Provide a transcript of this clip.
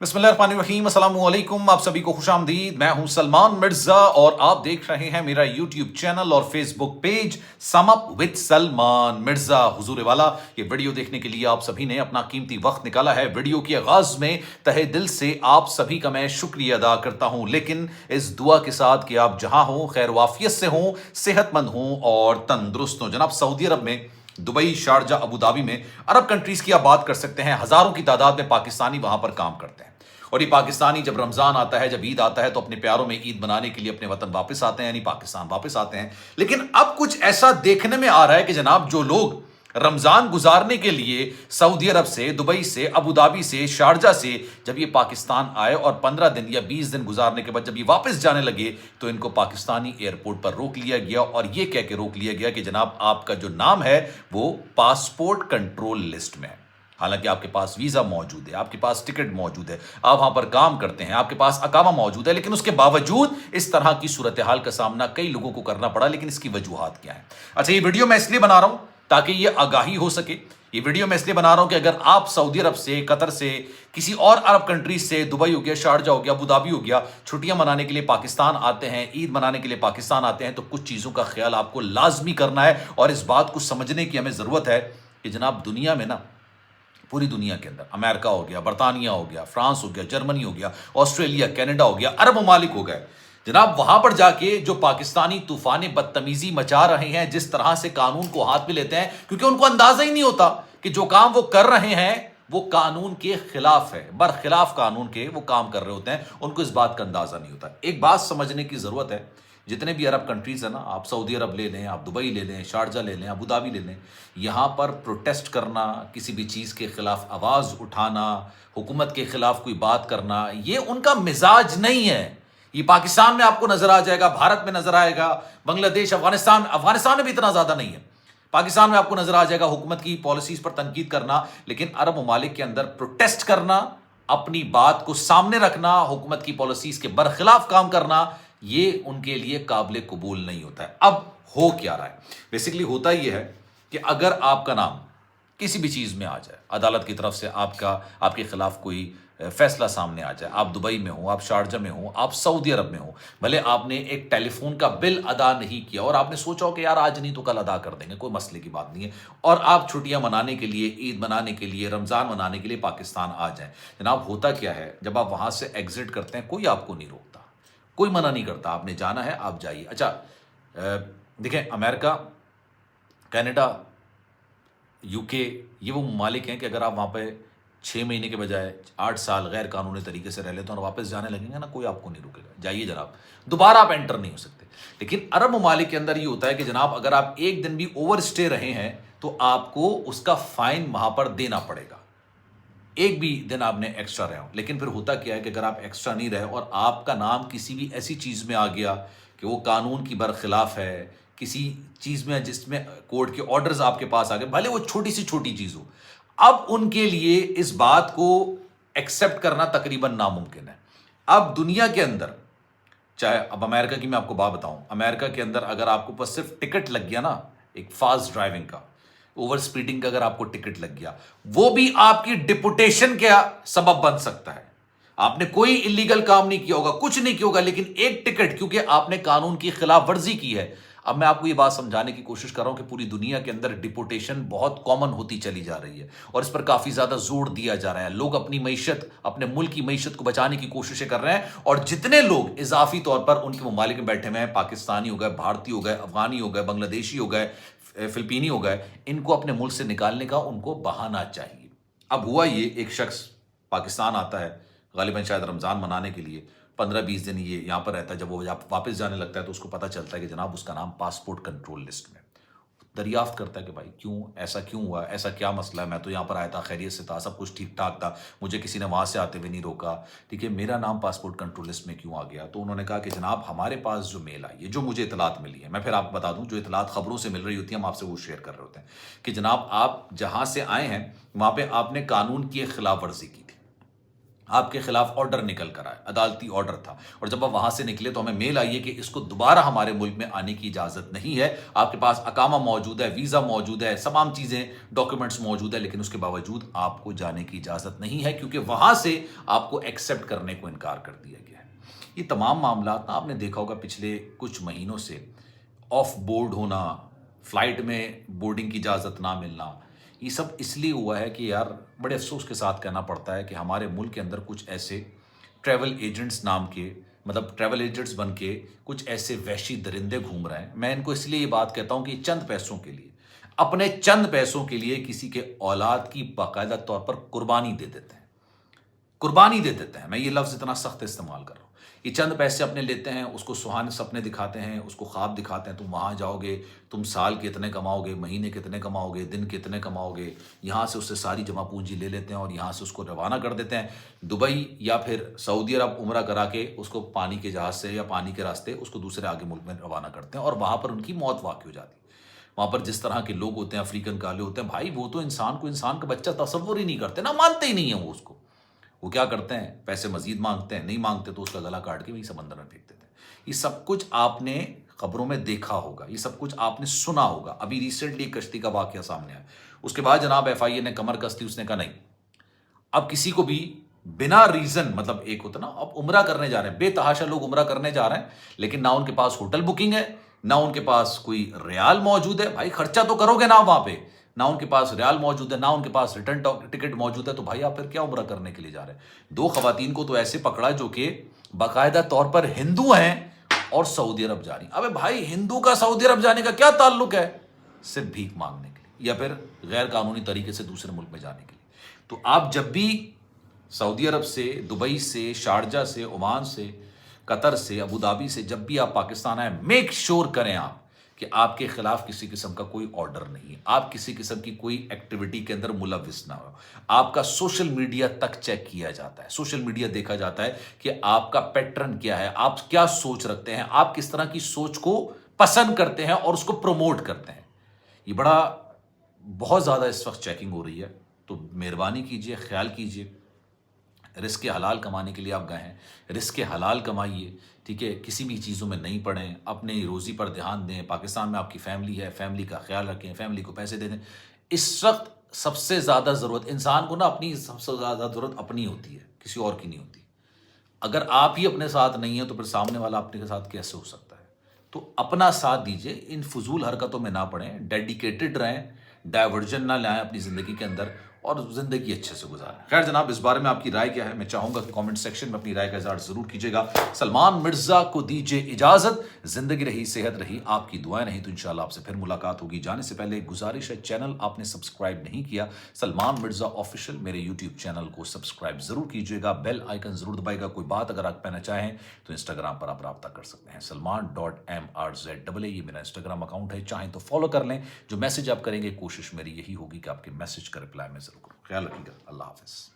बिस्मिल्लाहिर्रहमानिर्रहीम, अस्सलाम वालेकुम। आप सभी को खुश आमदीद। मैं हूं सलमान मिर्जा और आप देख रहे हैं मेरा यूट्यूब चैनल और Facebook page sum up with Salman Mirza. हुजूर वाला, ये वीडियो देखने के लिए आप सभी ने अपना कीमती वक्त निकाला है। वीडियो के आगाज में तहे दिल से आप सभी का मैं शुक्रिया अदा करता हूं, लेकिन इस दुआ के साथ कि आप जहां हों, खैर वाफियत से हों, सेहतमंद हों और तंदुरुस्त हों। जनाब, सऊदी अरब में दुबई, शारजा, अबू धाबी में अरब कंट्रीज की आप बात कर सकते हैं। हजारों की तादाद में पाकिस्तानी वहां पर काम करते हैं और ये पाकिस्तानी जब रमजान आता है, जब ईद आता है, तो अपने प्यारों में ईद मनाने के लिए अपने वतन वापस आते हैं, यानी पाकिस्तान वापस आते हैं। लेकिन अब कुछ ऐसा देखने में आ रहा है कि जनाब, जो लोग रमजान गुजारने के लिए सऊदी अरब से, दुबई से, अबू धाबी से, शारजा से जब ये पाकिस्तान आए और 15 दिन या 20 दिन गुजारने के बाद जब ये वापस जाने लगे, तो इनको पाकिस्तानी एयरपोर्ट पर रोक लिया गया और ये कह के रोक लिया गया कि जनाब, आपका जो नाम है वो पासपोर्ट कंट्रोल लिस्ट में है। हालांकि आपके पास वीजा मौजूद है, आपके पास टिकट मौजूद है, आप वहां पर काम करते हैं, आपके पास अकामा मौजूद है, लेकिन उसके बावजूद इस तरह की सूरत हाल का सामना कई लोगों को करना पड़ा। लेकिन इसकी वजूहात क्या है? अच्छा, ये वीडियो मैं इसलिए बना रहा हूं ताकि ये आगाही हो सके। ये वीडियो मैं इसलिए बना रहा हूं कि अगर आप सऊदी अरब से, कतर से, किसी और अरब कंट्रीज से, दुबई हो गया, शारजा हो गया, अबू धाबी हो गया, छुट्टियां मनाने के लिए पाकिस्तान आते हैं, ईद मनाने के लिए पाकिस्तान आते हैं, तो कुछ चीजों का ख्याल आपको लाजमी करना है। और इस बात को समझने की हमें जरूरत है कि जनाब, दुनिया में ना, पूरी दुनिया के अंदर अमेरिका हो गया, बरतानिया हो गया, फ्रांस हो गया, जर्मनी हो गया, ऑस्ट्रेलिया, कनाडा हो गया, अरब ममालिक हो गए जनाब, वहां पर जाके जो पाकिस्तानी तूफानी बदतमीजी मचा रहे हैं, जिस तरह से कानून को हाथ में लेते हैं, क्योंकि उनको अंदाजा ही नहीं होता कि जो काम वो कर रहे हैं वो कानून के खिलाफ है, बरखिलाफ कानून के वो काम कर रहे होते हैं। उनको इस बात का अंदाजा नहीं होता। एक बात समझने की जरूरत है, जितने भी अरब कंट्रीज है ना, आप सऊदी अरब ले लें, आप दुबई ले लें, शारजा ले लें, अबू धाबी ले लें, यहाँ पर प्रोटेस्ट करना, किसी भी चीज़ के खिलाफ आवाज़ उठाना, हुकूमत के खिलाफ कोई बात करना, ये उनका मिजाज नहीं है। ये पाकिस्तान में आपको नजर आ जाएगा, भारत में नजर आएगा, बांग्लादेश, अफगानिस्तान में भी इतना ज़्यादा नहीं है। पाकिस्तान में आपको नजर आ जाएगा हुकूमत की पॉलिसीज पर तनकीद करना, लेकिन अरब ममालिक के अंदर प्रोटेस्ट करना, अपनी बात को सामने रखना, हुकूमत की पॉलिसीज के बरखिलाफ काम करना, ये उनके लिए काबिल कबूल नहीं होता है। अब हो क्या रहा है? बेसिकली होता ये है कि अगर आपका नाम किसी भी चीज़ में आ जाए, अदालत की तरफ से आपके खिलाफ कोई फैसला सामने आ जाए, आप दुबई में हो, आप शारजा में हो, आप सऊदी अरब में हो, भले आपने एक टेलीफोन का बिल अदा नहीं किया और आपने सोचा हो कि यार आज नहीं तो कल अदा कर देंगे, कोई मसले की बात नहीं है, और आप छुट्टियां मनाने के लिए, ईद मनाने के लिए, रमज़ान मनाने के लिए पाकिस्तान आ जाएं, जनाब, होता क्या है, जब आप वहाँ से एग्जिट करते हैं, कोई आपको नहीं रोकता, कोई मना नहीं करता, आपने जाना है आप जाइए। अच्छा, देखें, अमेरिका, कनाडा, यूके, ये वो ममालिक हैं कि अगर आप वहाँ पे 6 महीने के बजाय 8 साल गैर कानूनी तरीके से रह लेते हैं और वापस जाने लगेंगे ना, कोई आपको नहीं रोकेगा, जाइए जनाब, दोबारा आप एंटर नहीं हो सकते। लेकिन अरब ममालिक के अंदर ये होता है कि जनाब, अगर आप एक दिन भी ओवर स्टे रहे हैं तो आपको उसका फाइन वहाँ पर देना पड़ेगा, एक भी दिन आपने एक्स्ट्रा रहे हो। लेकिन फिर होता क्या है कि अगर आप एक्स्ट्रा नहीं रहे और आपका नाम किसी भी ऐसी चीज़ में आ गया कि वो कानून की बरखिलाफ है, किसी चीज़ में जिसमें कोर्ट के ऑर्डर्स आपके पास आ गए, भले वो छोटी सी छोटी चीज़ हो, अब उनके लिए इस बात को एक्सेप्ट करना तकरीबन नामुमकिन है। अब दुनिया के अंदर, चाहे अब अमेरिका की मैं आपको बात बताऊं, अमेरिका के अंदर अगर आपको बस सिर्फ टिकट लग गया ना, एक फास्ट ड्राइविंग का, ओवर स्पीडिंग का अगर आपको टिकट लग गया, वो भी आपकी डिपोटेशन का सबब बन सकता है। आपने कोई इलीगल काम नहीं किया होगा, कुछ नहीं किया होगा, लेकिन एक टिकट, क्योंकि आपने कानून की खिलाफ वर्जी की है। अब मैं आपको ये बात समझाने की कोशिश कर रहा हूं कि पूरी दुनिया के अंदर डिपोटेशन बहुत कॉमन होती चली जा रही है और इस पर काफी ज्यादा जोर दिया जा रहा है। लोग अपनी मईशत, अपने मुल्क की मईशत को बचाने की कोशिशें कर रहे हैं और जितने लोग इजाफी तौर पर उनके ममालिक में बैठे हुए हैं, पाकिस्तानी हो गए, भारतीय हो गए, अफगानी हो गए, बांग्लादेशी हो गए, फिलिपीनी हो गए, इनको अपने मुल्क से निकालने का उनको बहाना चाहिए। अब हुआ ये, एक शख्स पाकिस्तान आता है, गालिबन शायद रमज़ान मनाने के लिए, 15-20 दिन ये यहाँ पर रहता है। जब वो वापस जाने लगता है तो उसको पता चलता है कि जनाब उसका नाम पासपोर्ट कंट्रोल लिस्ट में। दरियाफ्त करता है कि भाई क्यों हुआ, ऐसा क्या मसला है, मैं तो यहाँ पर आया था, खैरियत से था, सब कुछ ठीक ठाक था, मुझे किसी ने वहाँ से आते हुए नहीं रोका, ठीक है, मेरा नाम पासपोर्ट कंट्रोल लिस्ट में क्यों आ गया? तो उन्होंने कहा कि जनाब, हमारे पास जो मेल आई है, जो मुझे इतलात मिली है, मैं फिर आपको बता दूँ, जो इतलात खबरों से मिल रही होती है हम आपसे वो शेयर कर रहे होते हैं कि जनाब, आप जहाँ से आए हैं वहाँ पर आपने कानून की खिलाफ वर्जी की थी, آپ کے خلاف آرڈر نکل کر آئے، عدالتی آرڈر تھا، اور جب آپ وہاں سے نکلے تو ہمیں میل آئی ہے کہ اس کو دوبارہ ہمارے ملک میں آنے کی اجازت نہیں ہے. آپ کے پاس اقامہ موجود ہے، ویزا موجود ہے، تمام چیزیں ڈاکیومنٹس موجود ہے، لیکن اس کے باوجود آپ کو جانے کی اجازت نہیں ہے کیونکہ وہاں سے آپ کو ایکسیپٹ کرنے کو انکار کر دیا گیا ہے. یہ تمام معاملات آپ نے دیکھا ہوگا پچھلے کچھ مہینوں سے، آف بورڈ ہونا، فلائٹ میں بورڈنگ کی اجازت نہ ملنا، یہ سب اس لیے ہوا ہے کہ یار بڑے افسوس کے ساتھ کہنا پڑتا ہے کہ ہمارے ملک کے اندر کچھ ایسے ٹریول ایجنٹس نام کے، مطلب ٹریول ایجنٹس بن کے کچھ ایسے وحشی درندے گھوم رہے ہیں. میں ان کو اس لیے یہ بات کہتا ہوں کہ چند پیسوں کے لیے، اپنے چند پیسوں کے لیے کسی کے اولاد کی باقاعدہ طور پر قربانی دے دیتے ہیں، قربانی دے دیتے ہیں. میں یہ لفظ اتنا سخت استعمال کر رہا ہوں. یہ چند پیسے اپنے لیتے ہیں، اس کو سہانے سپنے دکھاتے ہیں، اس کو خواب دکھاتے ہیں، تم وہاں جاؤ گے، تم سال کے اتنے کماؤ گے، مہینے کے اتنے کماؤ گے، دن کے اتنے کماؤ گے. یہاں سے اس سے ساری جمع پونجی لے لیتے ہیں اور یہاں سے اس کو روانہ کر دیتے ہیں دبئی یا پھر سعودی عرب، عمرہ کرا کے اس کو پانی کے جہاز سے یا پانی کے راستے اس کو دوسرے آگے ملک میں روانہ کرتے ہیں، اور وہاں پر ان کی موت واقع ہو جاتی ہے. وہاں پر جس طرح کے لوگ ہوتے ہیں، افریقن کالے ہوتے ہیں، بھائی وہ تو انسان کو، انسان کا بچہ تصور ہی نہیں کرتے نا، مانتے ہی نہیں ہیں وہ اس کو. وہ کیا کرتے ہیں، پیسے مزید مانگتے ہیں، نہیں مانگتے تو اس کا گلا کاٹ کے وہی سمندر میں پھینک دیتے ہیں. یہ سب کچھ آپ نے خبروں میں دیکھا ہوگا، یہ سب کچھ آپ نے سنا ہوگا. ابھی ریسنٹلی کشتی کا واقعہ سامنے آیا، اس کے بعد جناب ایف آئی اے نے کمر کس لی. اس نے کہا نہیں، اب کسی کو بھی بنا ریزن، مطلب ایک ہوتا نا، اب عمرہ کرنے جا رہے ہیں، بے تحاشا لوگ عمرہ کرنے جا رہے ہیں، لیکن نہ ان کے پاس ہوٹل بکنگ ہے، نہ ان کے پاس کوئی ریال موجود ہے. بھائی خرچہ تو کرو گے نا وہاں پہ، نہ ان کے پاس ریال موجود ہے، نہ ان کے پاس ریٹرن ٹکٹ موجود ہے، تو بھائی آپ پھر کیا عمرہ کرنے کے لیے جا رہے ہیں؟ دو خواتین کو تو ایسے پکڑا جو کہ باقاعدہ طور پر ہندو ہیں اور سعودی عرب جا رہی. ابے بھائی ہندو کا سعودی عرب جانے کا کیا تعلق ہے؟ صرف بھیک مانگنے کے لیے یا پھر غیر قانونی طریقے سے دوسرے ملک میں جانے کے لیے. تو آپ جب بھی سعودی عرب سے، دبئی سے، شارجہ سے، عمان سے، قطر سے، ابوظہبی سے جب بھی آپ پاکستان آئیں، میک شور کریں آپ کہ آپ کے خلاف کسی قسم کا کوئی آرڈر نہیں ہے، آپ کسی قسم کی کوئی ایکٹیویٹی کے اندر ملوث نہ ہو. آپ کا سوشل میڈیا تک چیک کیا جاتا ہے، سوشل میڈیا دیکھا جاتا ہے کہ آپ کا پیٹرن کیا ہے، آپ کیا سوچ رکھتے ہیں، آپ کس طرح کی سوچ کو پسند کرتے ہیں اور اس کو پروموٹ کرتے ہیں. یہ بہت زیادہ اس وقت چیکنگ ہو رہی ہے، تو مہربانی کیجئے، خیال کیجئے. رزق حلال کمانے کے لیے آپ گئے ہیں، رزق حلال کمائیے، ٹھیک ہے؟ کسی بھی چیزوں میں نہیں پڑیں، اپنی روزی پر دھیان دیں. پاکستان میں آپ کی فیملی ہے، فیملی کا خیال رکھیں، فیملی کو پیسے دے دیں. اس وقت سب سے زیادہ ضرورت انسان کو نا، اپنی سب سے زیادہ ضرورت اپنی ہوتی ہے، کسی اور کی نہیں ہوتی. اگر آپ ہی اپنے ساتھ نہیں ہیں تو پھر سامنے والا اپنے کے ساتھ کیسے ہو سکتا ہے؟ تو اپنا ساتھ دیجئے، ان فضول حرکتوں میں نہ پڑیں، ڈیڈیکیٹڈ رہیں، ڈائیورجن نہ لائیں اپنی زندگی کے اندر، اور زندگی اچھے سے گزاریں. خیر جناب، اس بارے میں آپ کی رائے کیا ہے؟ میں چاہوں گا کہ کامنٹ سیکشن میں اپنی رائے کا اظہار ضرور کیجیے گا. سلمان مرزا کو دیجیے اجازت. زندگی رہی، صحت رہی، آپ کی دعائیں رہیں تو انشاءاللہ آپ سے پھر ملاقات ہوگی. جانے سے پہلے ایک گزارش ہے، چینل آپ نے سبسکرائب نہیں کیا، سلمان مرزا آفیشیل میرے یوٹیوب چینل کو سبسکرائب ضرور کیجیے گا، بیل آئیکن ضرور دبائے گا. کوئی بات اگر آپ کہنا چاہیں تو انسٹاگرام پر آپ رابطہ کر سکتے ہیں، salman.mrza، یہ میرا انسٹاگرام اکاؤنٹ ہے، چاہیں تو فالو کر لیں. جو میسج آپ کریں گے، کوشش میری یہی ہوگی کہ آپ کے میسج کا رپلائی میں ضرور کروں. خیال رکھیے گا. اللہ حافظ.